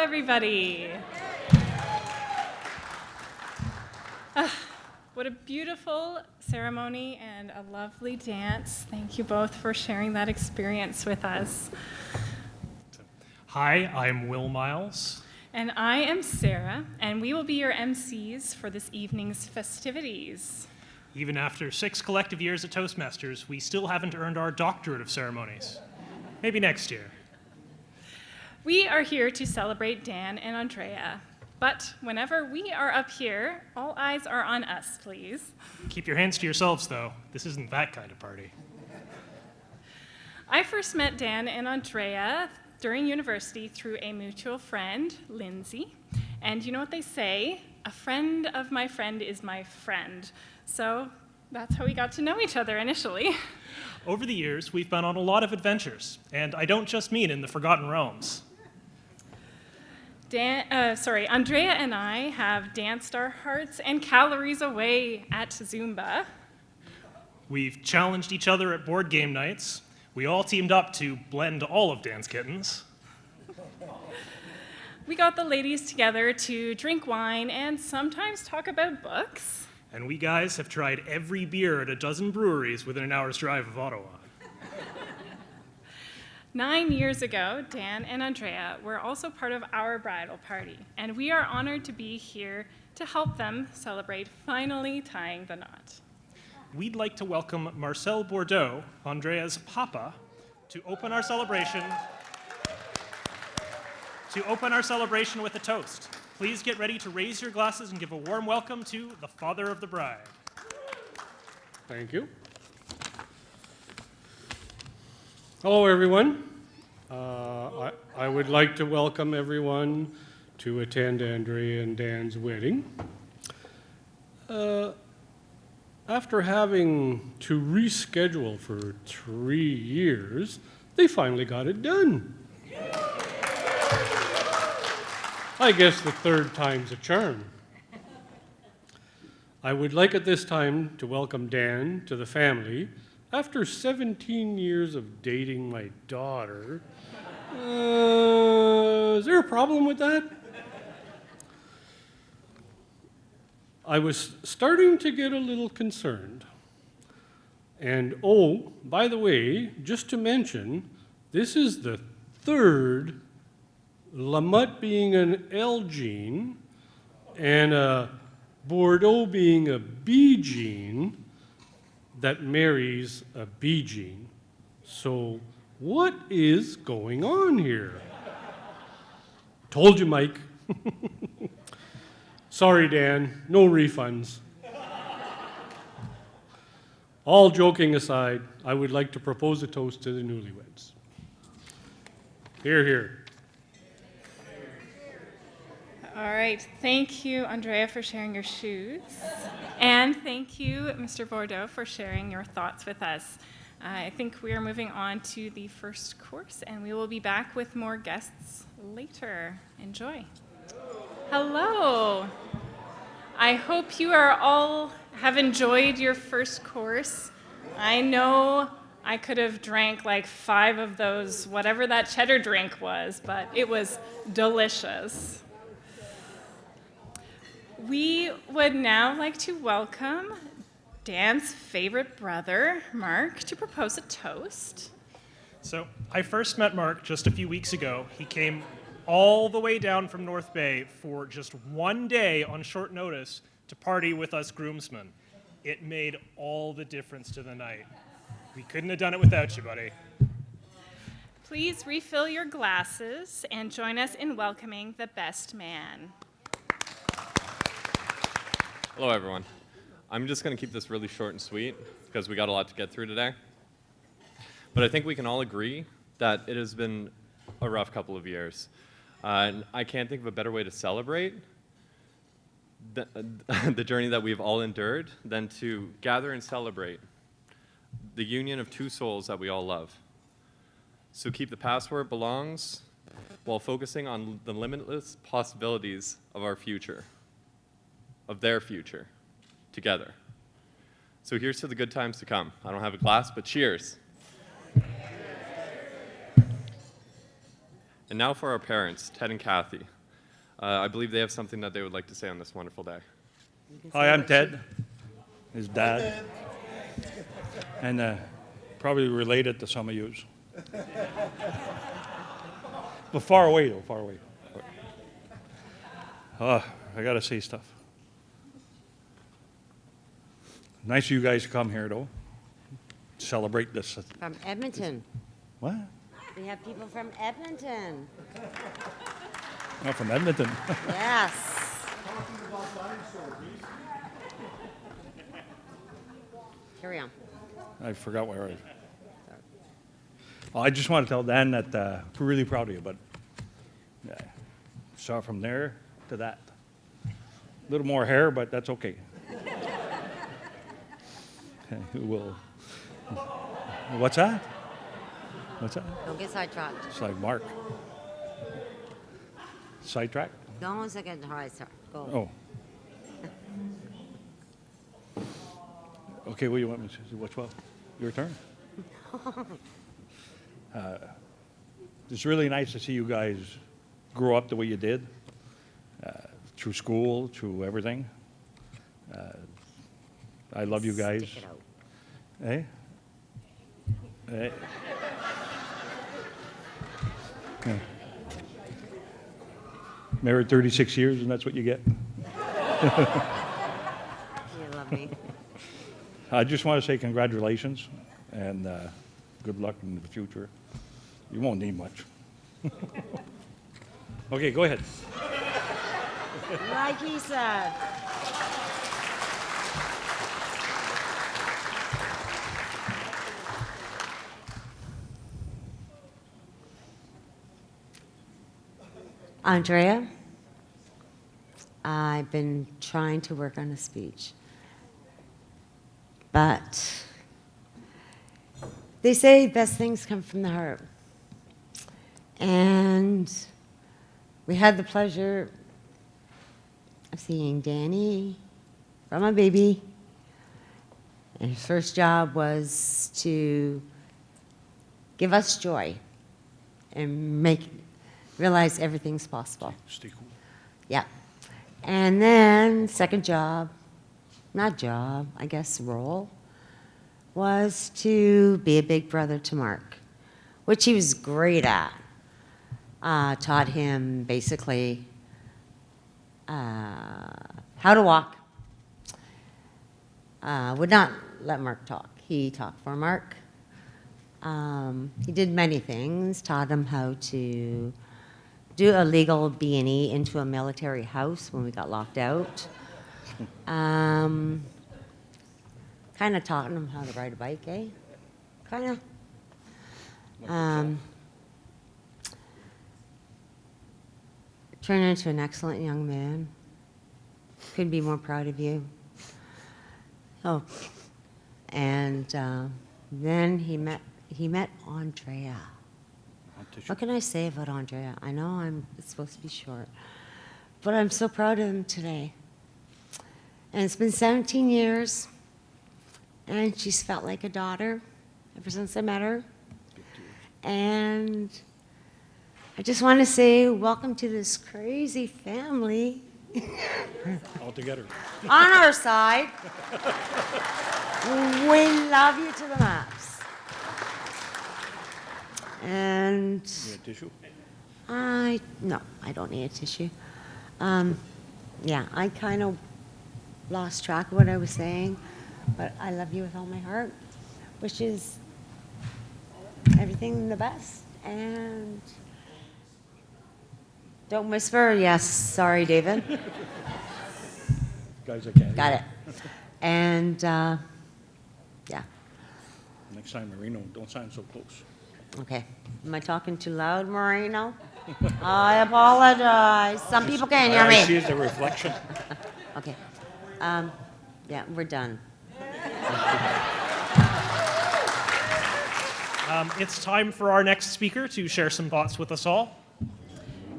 everybody. What a beautiful ceremony and a lovely dance. Thank you both for sharing that experience with us. Hi, I'm Will Miles. And I am Sarah, and we will be your MCs for this evening's festivities. Even after 6 collective years at Toastmasters, we still haven't earned our doctorate of ceremonies. Maybe next year. We are here to celebrate Dan and Andrea. But whenever we are up here, all eyes are on us, please. Keep your hands to yourselves, though. This isn't that kind of party. I first met Dan and Andrea during university through a mutual friend, Lindsay. And you know what they say? A friend of my friend is my friend. So that's how we got to know each other initially. Over the years, we've been on a lot of adventures, and I don't just mean in the Forgotten Realms. Andrea and I have danced our hearts and calories away at Zumba. We've challenged each other at board game nights. We all teamed up to blend all of Dan's kittens. We got the ladies together to drink wine and sometimes talk about books. And we guys have tried every beer at a dozen breweries within an hour's drive of Ottawa. 9 years ago, Dan and Andrea were also part of our bridal party, and we are honored to be here to help them celebrate finally tying the knot. We'd like to welcome Marcel Bordeaux, Andrea's papa, to open our celebration with a toast. Please get ready to raise your glasses and give a warm welcome to the father of the bride. Thank you. Hello, everyone. I would like to welcome everyone to attend Andrea and Dan's wedding. After having to reschedule for 3 years, they finally got it done. I guess the third time's a charm. I would like at this time to welcome Dan to the family. After 17 years of dating my daughter, is there a problem with that? I was starting to get a little concerned. And oh, by the way, just to mention, this is the third Lamut being an L gene and a Bordeaux being a B gene that marries a B gene. So what is going on here? Told you, Mike. Sorry, Dan, no refunds. All joking aside, I would like to propose a toast to the newlyweds. Hear, hear. All right, thank you, Andrea, for sharing your shoes. And thank you, Mr. Bordeaux, for sharing your thoughts with us. I think we are moving on to the first course, and we will be back with more guests later. Enjoy. Hello. I hope you have enjoyed your first course. I know I could have drank like 5 of those, whatever that cheddar drink was, but it was delicious. We would now like to welcome Dan's favorite brother, Mark, to propose a toast. So I first met Mark just a few weeks ago. He came all the way down from North Bay for just 1 day on short notice to party with us groomsmen. It made all the difference to the night. We couldn't have done it without you, buddy. Please refill your glasses and join us in welcoming the best man. Hello, everyone. I'm just going to keep this really short and sweet because we got a lot to get through today. But I think we can all agree that it has been a rough couple of years. And I can't think of a better way to celebrate the journey that we've all endured than to gather and celebrate the union of 2 souls that we all love. So keep the past where it belongs while focusing on the limitless possibilities of our future, of their future, together. So here's to the good times to come. I don't have a glass, but cheers. And now for our parents, Ted and Kathy. I believe they have something that they would like to say on this wonderful day. Hi, I'm Ted, his dad, and probably related to some of yous. But far away, though, far away. I gotta say stuff. Nice of you guys to come here, though. Celebrate this. From Edmonton. What? We have people from Edmonton. Not from Edmonton. Yes. Carry on. I forgot where I was. Well, I just want to tell Dan that we're really proud of you, but saw from there to that. A little more hair, but that's okay. We'll. What's that? What's that? Don't get sidetracked. It's like Mark. Sidetrack? Don't second Go. Oh. Okay, what do you want me to say? What's well? Your turn. It's really nice to see you guys grow up the way you did, through school, through everything. I love you guys. Stick it out. Eh? Eh? Yeah. Married 36 years, and that's what you get. You love me. I just want to say congratulations and good luck in the future. You won't need much. Okay, go ahead. Like he said. Andrea, I've been trying to work on a speech, but they say best things come from the heart. And we had the pleasure of seeing Danny from a baby. And his first job was to give us joy and realize everything's possible. Stay cool. Yeah. And then second job, I guess role, was to be a big brother to Mark, which he was great at. Taught him basically how to walk. Would not let Mark talk. He talked for Mark. He did many things. Taught him how to do a legal B&E into a military house when we got locked out. Kind of taught him how to ride a bike, eh? Kind of. Turned into an excellent young man. Couldn't be more proud of you. Oh, and then he met Andrea. What can I say about Andrea? I know it's supposed to be short, but I'm so proud of him today. And it's been 17 years, and she's felt like a daughter ever since I met her. And I just want to say welcome to this crazy family. All together. On our side. We love you to the max. And You need a tissue? no, I don't need a tissue. Yeah, I kind of lost track of what I was saying, but I love you with all my heart, which is everything the best. And don't whisper. Yes, sorry, David. Guys, I can't. Got it. And yeah, Next time, Marino, don't sound so close. okay. Am I talking too loud, Moreno? I apologize. Some people can't I hear see me. it's a reflection. Okay. Yeah, we're done. It's time for our next speaker to share some thoughts with us all.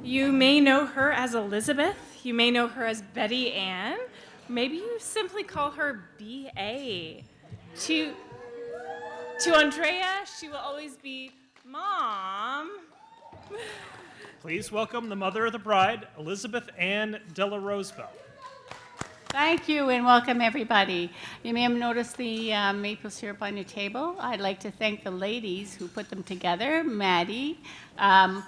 You may know her as Elizabeth. You may know her as Betty Ann. Maybe you simply call her B.A. To Andrea, she will always be Mom. Please welcome the mother of the bride, Elizabeth Ann Della Rosebell. Thank you and welcome everybody. You may have noticed the maple syrup on your table. I'd like to thank the ladies who put them together, Maddie,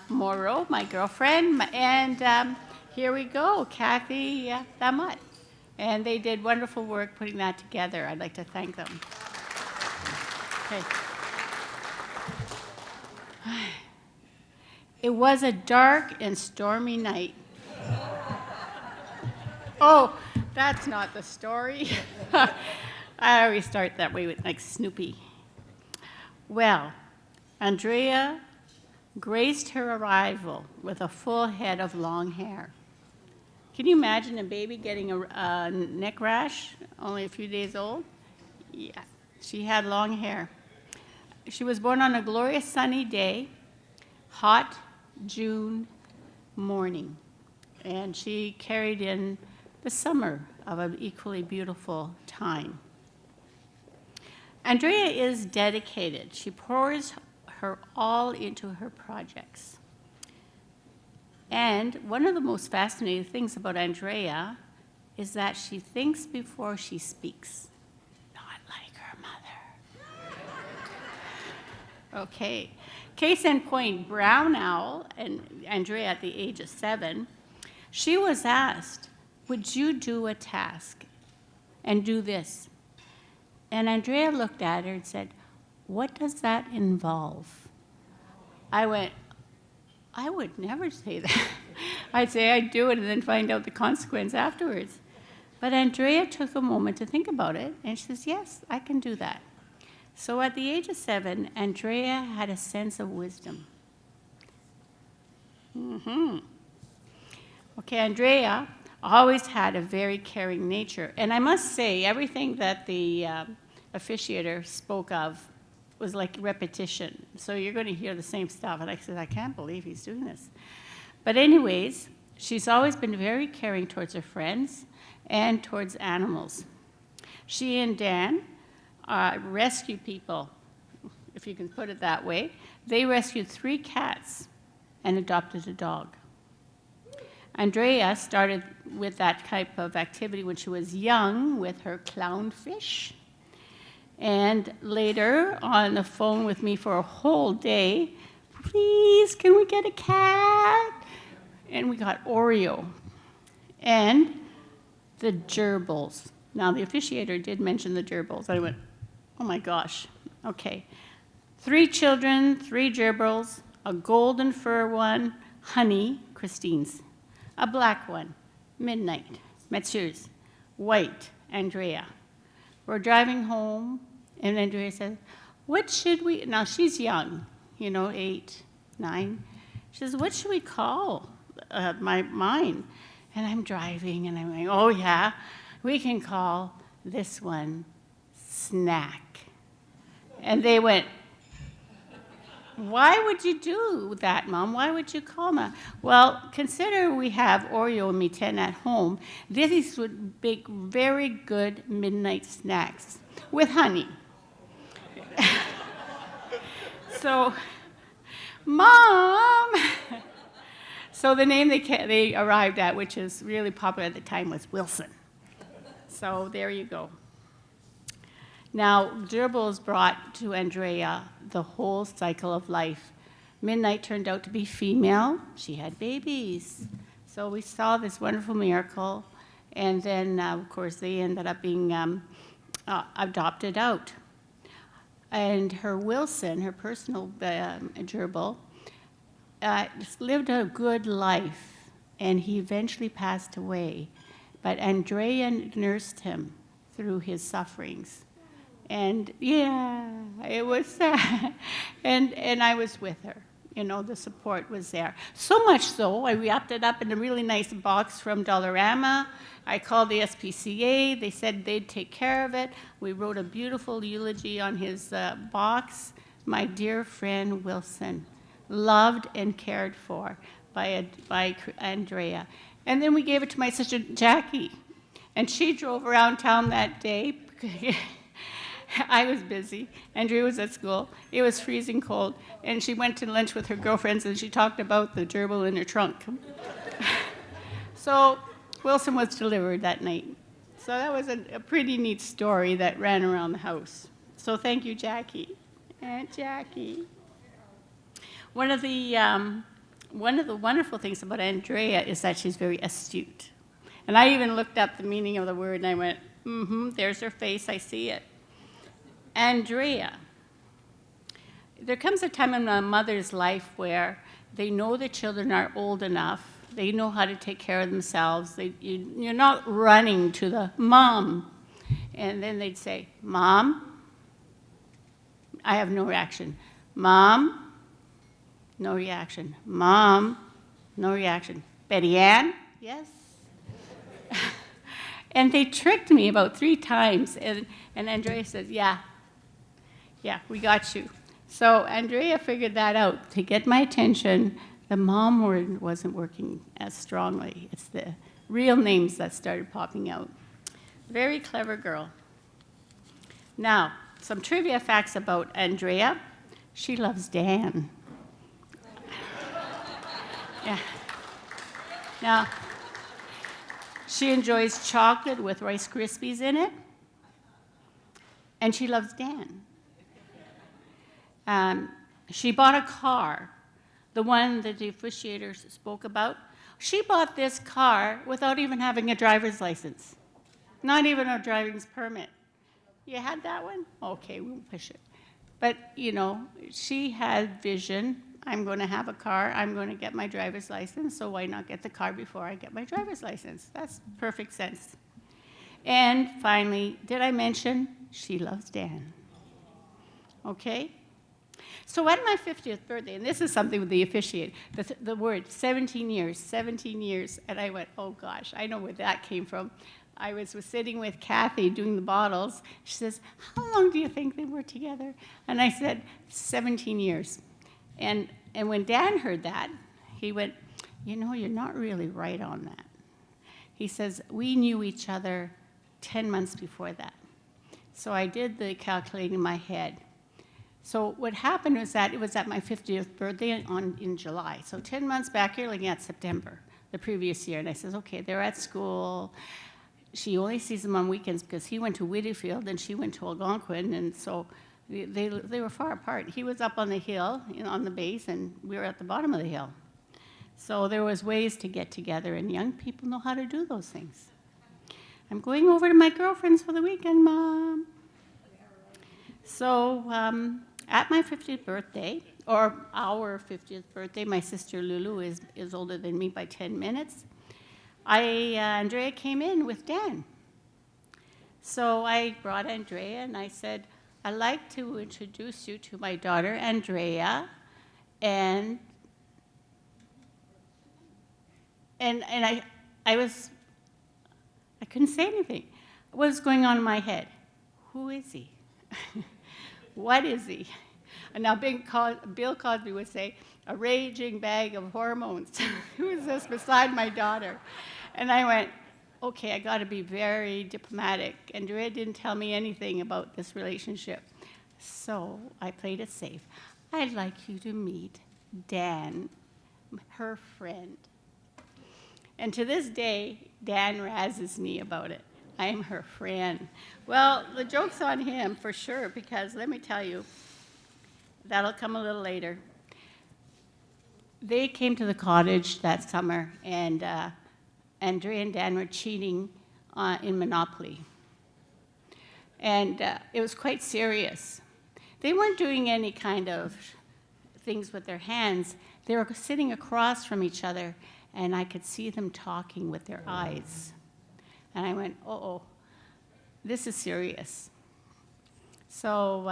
Morrow, my girlfriend, and here we go, Kathy Damat. And they did wonderful work putting that together. I'd like to thank them. Okay. It was a dark and stormy night. Oh, that's not the story. I always start that way with like Snoopy. Well, Andrea graced her arrival with a full head of long hair. Can you imagine a baby getting a neck rash, only a few days old? Yeah, she had long hair. She was born on a glorious sunny day, hot June morning, and she carried in the summer of an equally beautiful time. Andrea is dedicated. She pours her all into her projects. And one of the most fascinating things about Andrea is that she thinks before she speaks, not like her mother. Okay. Case in point, Brown Owl, and Andrea at the age of 7, she was asked, would you do a task and do this? And Andrea looked at her and said, what does that involve? I went, I would never say that. I'd say I'd do it and then find out the consequence afterwards. But Andrea took a moment to think about it, and she says, yes, I can do that. So at the age of 7, Andrea had a sense of wisdom. Okay, Andrea always had a very caring nature. And I must say, everything that the officiator spoke of was like repetition. So you're going to hear the same stuff. And I said, I can't believe he's doing this. But anyways, she's always been very caring towards her friends and towards animals. She and Dan rescue people, if you can put it that way. They rescued 3 cats and adopted a dog. Andrea started with that type of activity when she was young with her clownfish. And later, on the phone with me for a whole day, please, can we get a cat? And we got Oreo. And the gerbils. Now, the officiator did mention the gerbils. I went, oh my gosh, okay. 3 children, 3 gerbils, a golden fur one, Honey, Christine's. A black one, Midnight, Mathieu's. White, Andrea. We're driving home, and Andrea says, what should we, now she's young, 8, 9. She says, what should we call mine? And I'm driving, and I'm like, oh yeah, we can call this one Snack. And they went, why would you do that, Mom? Why would you call me? Well, consider we have Oreo and Miten at home. These would make very good midnight snacks with honey. So, Mom! So the name they arrived at, which is really popular at the time, was Wilson. So there you go. Now, gerbils brought to Andrea the whole cycle of life. Midnight turned out to be female. She had babies. So we saw this wonderful miracle. And then, of course, they ended up being adopted out. And her Wilson, her personal gerbil, lived a good life. And he eventually passed away. But Andrea nursed him through his sufferings. And yeah, it was sad. And I was with her. The support was there. So much so, I wrapped it up in a really nice box from Dollarama. I called the SPCA. They said they'd take care of it. We wrote a beautiful eulogy on his box. My dear friend Wilson, loved and cared for by Andrea. And then we gave it to my sister Jackie. And she drove around town that day. I was busy. Andrea was at school. It was freezing cold. And she went to lunch with her girlfriends, and she talked about the gerbil in her trunk. So Wilson was delivered that night. So that was a pretty neat story that ran around the house. So thank you, Jackie. Aunt Jackie. One of the wonderful things about Andrea is that she's very astute. And I even looked up the meaning of the word, and I went, there's her face, I see it. Andrea. There comes a time in a mother's life where they know the children are old enough, they know how to take care of themselves, you're not running to the mom. And then they'd say, Mom, I have no reaction. Mom, no reaction. Mom, no reaction. Betty Ann, yes. And they tricked me about 3 times, and Andrea said, yeah, we got you. So Andrea figured that out. To get my attention, the mom word wasn't working as strongly. It's the real names that started popping out. Very clever girl. Now, some trivia facts about Andrea. She loves Dan. Yeah. Now, she enjoys chocolate with Rice Krispies in it, and she loves Dan. She bought a car, the one that the officiators spoke about. She bought this car without even having a driver's license, not even a driving permit. You had that one? Okay, we'll push it. But, she had vision. I'm going to have a car. I'm going to get my driver's license, so why not get the car before I get my driver's license? That's perfect sense. And finally, did I mention she loves Dan? Okay? So at my 50th birthday, and this is something with the officiate, the word 17 years, and I went, oh gosh, I know where that came from. I was sitting with Kathy doing the bottles. She says, how long do you think they were together? And I said, 17 years. And when Dan heard that, he went, you're not really right on that. He says, we knew each other 10 months before that. So I did the calculating in my head. So what happened was that it was at my 50th birthday in July. So 10 months back, you're looking at September, the previous year. And I says, okay, they're at school. She only sees him on weekends because he went to Whittyfield and she went to Algonquin. And so they were far apart. He was up on the hill, on the base, and we were at the bottom of the hill. So there was ways to get together, and young people know how to do those things. I'm going over to my girlfriend's for the weekend, Mom. So at my 50th birthday, or our 50th birthday, my sister Lulu is older than me by 10 minutes. Andrea came in with Dan. So I brought Andrea, and I said, I'd like to introduce you to my daughter, Andrea, and I couldn't say anything. What was going on in my head? Who is he? What is he? And now Bill Cosby would say, a raging bag of hormones. Who is this beside my daughter? And I went, okay, I got to be very diplomatic. Andrea didn't tell me anything about this relationship. So I played it safe. I'd like you to meet Dan, her friend. And to this day, Dan razzes me about it. I am her friend. Well, the joke's on him for sure, because let me tell you, that'll come a little later. They came to the cottage that summer, and Andrea and Dan were cheating in Monopoly. And it was quite serious. They weren't doing any kind of things with their hands. They were sitting across from each other, and I could see them talking with their eyes. And I went, uh-oh, this is serious. So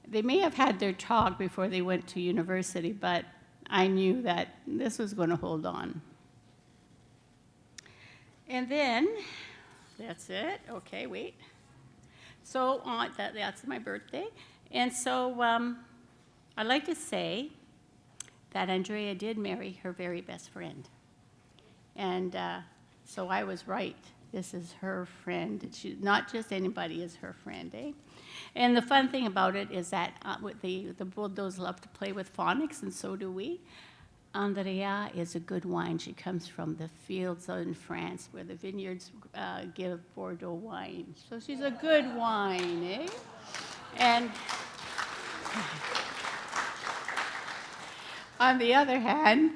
they may have had their talk before they went to university, but I knew that this was going to hold on. And then, that's it. Okay, wait. So that's my birthday. And so I'd like to say that Andrea did marry her very best friend. And so I was right This is her friend. She, not just anybody is her friend, eh? And the fun thing about it is that the Bordeaux love to play with phonics, and so do we. Andréa is a good wine. She comes from the fields in France where the vineyards give Bordeaux wine. So she's a good wine, eh? And on the other hand,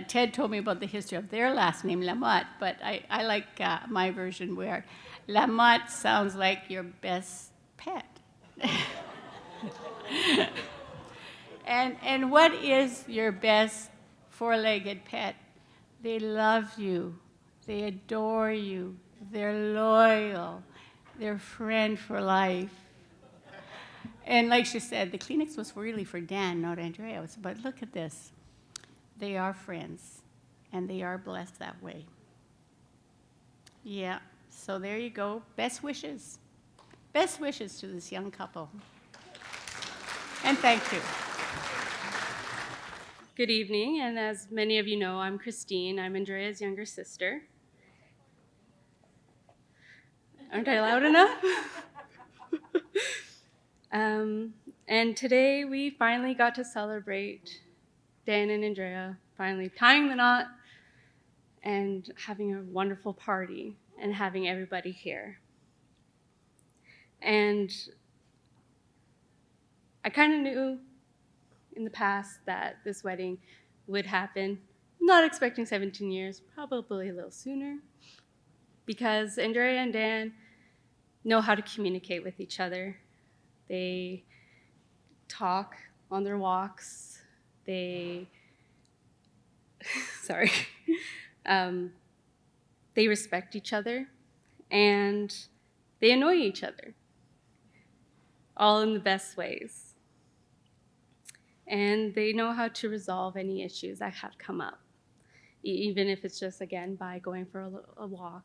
Ted told me about the history of their last name, Lamotte, but I like my version where Lamotte sounds like your best pet. And what is your best four-legged pet? They love you. They adore you. They're loyal. They're friend for life. And like she said, the Kleenex was really for Dan, not Andrea. But look at this. They are friends, and they are blessed that way. Yeah, so there you go. Best wishes. Best wishes to this young couple. And thank you. Good evening, and as many of you know, I'm Christine. I'm Andrea's younger sister. Aren't I loud enough? And today we finally got to celebrate Dan and Andrea finally tying the knot and having a wonderful party and having everybody here. And I kind of knew in the past that this wedding would happen. Not expecting 17 years, probably a little sooner, because Andrea and Dan know how to communicate with each other. They talk on their walks. They, sorry, they respect each other, and they annoy each other, all in the best ways. And they know how to resolve any issues that have come up, even if it's just, again, by going for a walk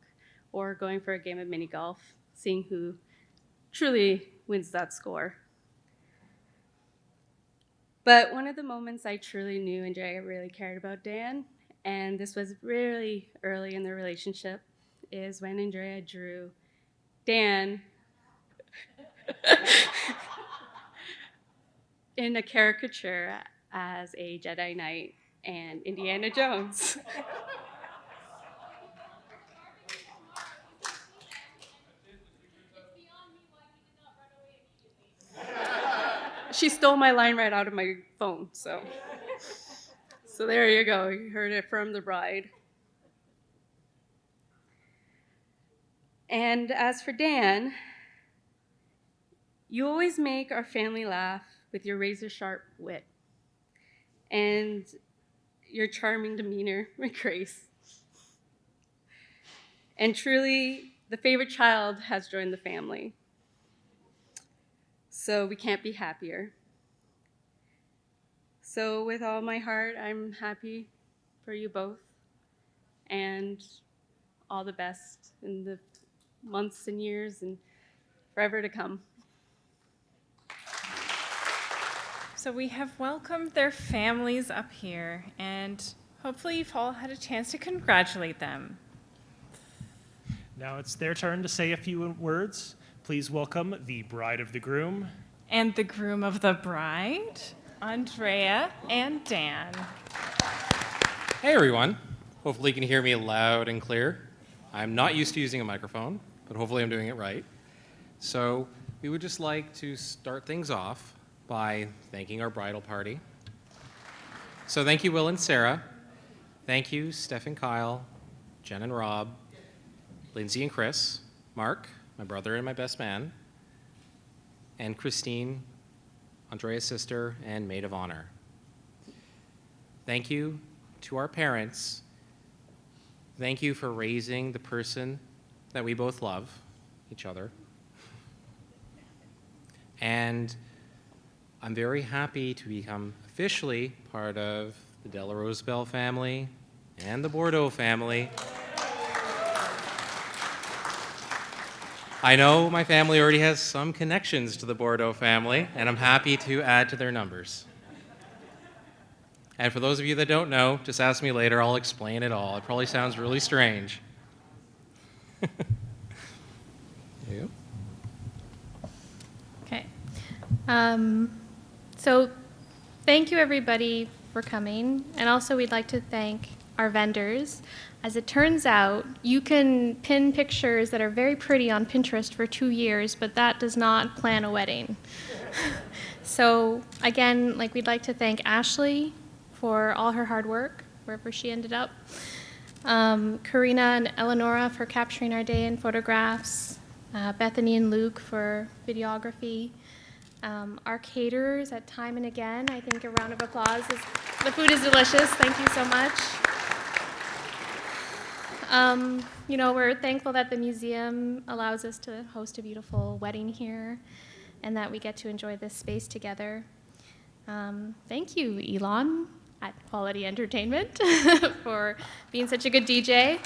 or going for a game of mini golf, seeing who truly wins that score. But one of the moments I truly knew Andrea really cared about Dan, and this was really early in the relationship, is when Andrea drew Dan in a caricature as a Jedi Knight and Indiana Jones. She stole my line right out of my phone, so there you go. You heard it from the bride. And as for Dan, you always make our family laugh with your razor-sharp wit and your charming demeanor and grace. And truly, the favorite child has joined the family. So we can't be happier. So with all my heart, I'm happy for you both, and all the best in the months and years and forever to come. So we have welcomed their families up here, and hopefully you've all had a chance to congratulate them. Now it's their turn to say a few words. Please welcome the bride of the groom. And the groom of the bride, Andrea and Dan. Hey everyone. Hopefully you can hear me loud and clear. I'm not used to using a microphone, but hopefully I'm doing it right. So we would just like to start things off by thanking our bridal party. So thank you, Will and Sarah. Thank you, Steph and Kyle, Jen and Rob, Lindsay and Chris, Mark, my brother and my best man, and Christine, Andrea's sister and maid of honor. Thank you to our parents. Thank you for raising the person that we both love, each other. And I'm very happy to become officially part of the Della Rosebell family and the Bordeaux family. I know my family already has some connections to the Bordeaux family, and I'm happy to add to their numbers. And for those of you that don't know, just ask me later, I'll explain it all. It probably sounds really strange. There you go. Okay. So thank you everybody for coming. And also we'd like to thank our vendors. As it turns out, you can pin pictures that are very pretty on Pinterest for 2 years, but that does not plan a wedding. So again, we'd like to thank Ashley for all her hard work, wherever she ended up. Karina and Eleonora for capturing our day in photographs. Bethany and Luke for videography. Our caterers at Time and Again, I think a round of applause. The food is delicious. Thank you so much. We're thankful that the museum allows us to host a beautiful wedding here and that we get to enjoy this space together. Thank you, Elon at Quality Entertainment for being such a good DJ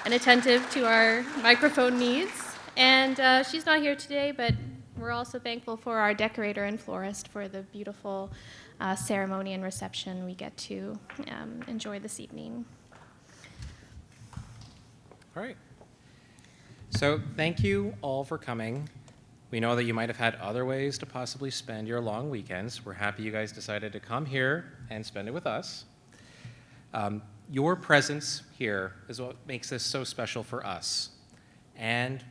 and attentive to our microphone needs. And she's not here today, but we're also thankful for our decorator and florist for the beautiful ceremony and reception we get to enjoy this evening. All right. So thank you all for coming. We know that you might have had other ways to possibly spend your long weekends. We're happy you guys decided to come here and spend it with us. Your presence here is what makes this so special for us. And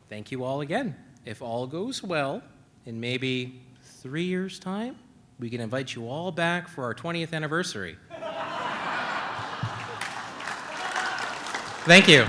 thank you all again. If all goes well, in maybe 3 years' time, we can invite you all back for our 20th anniversary. Thank you.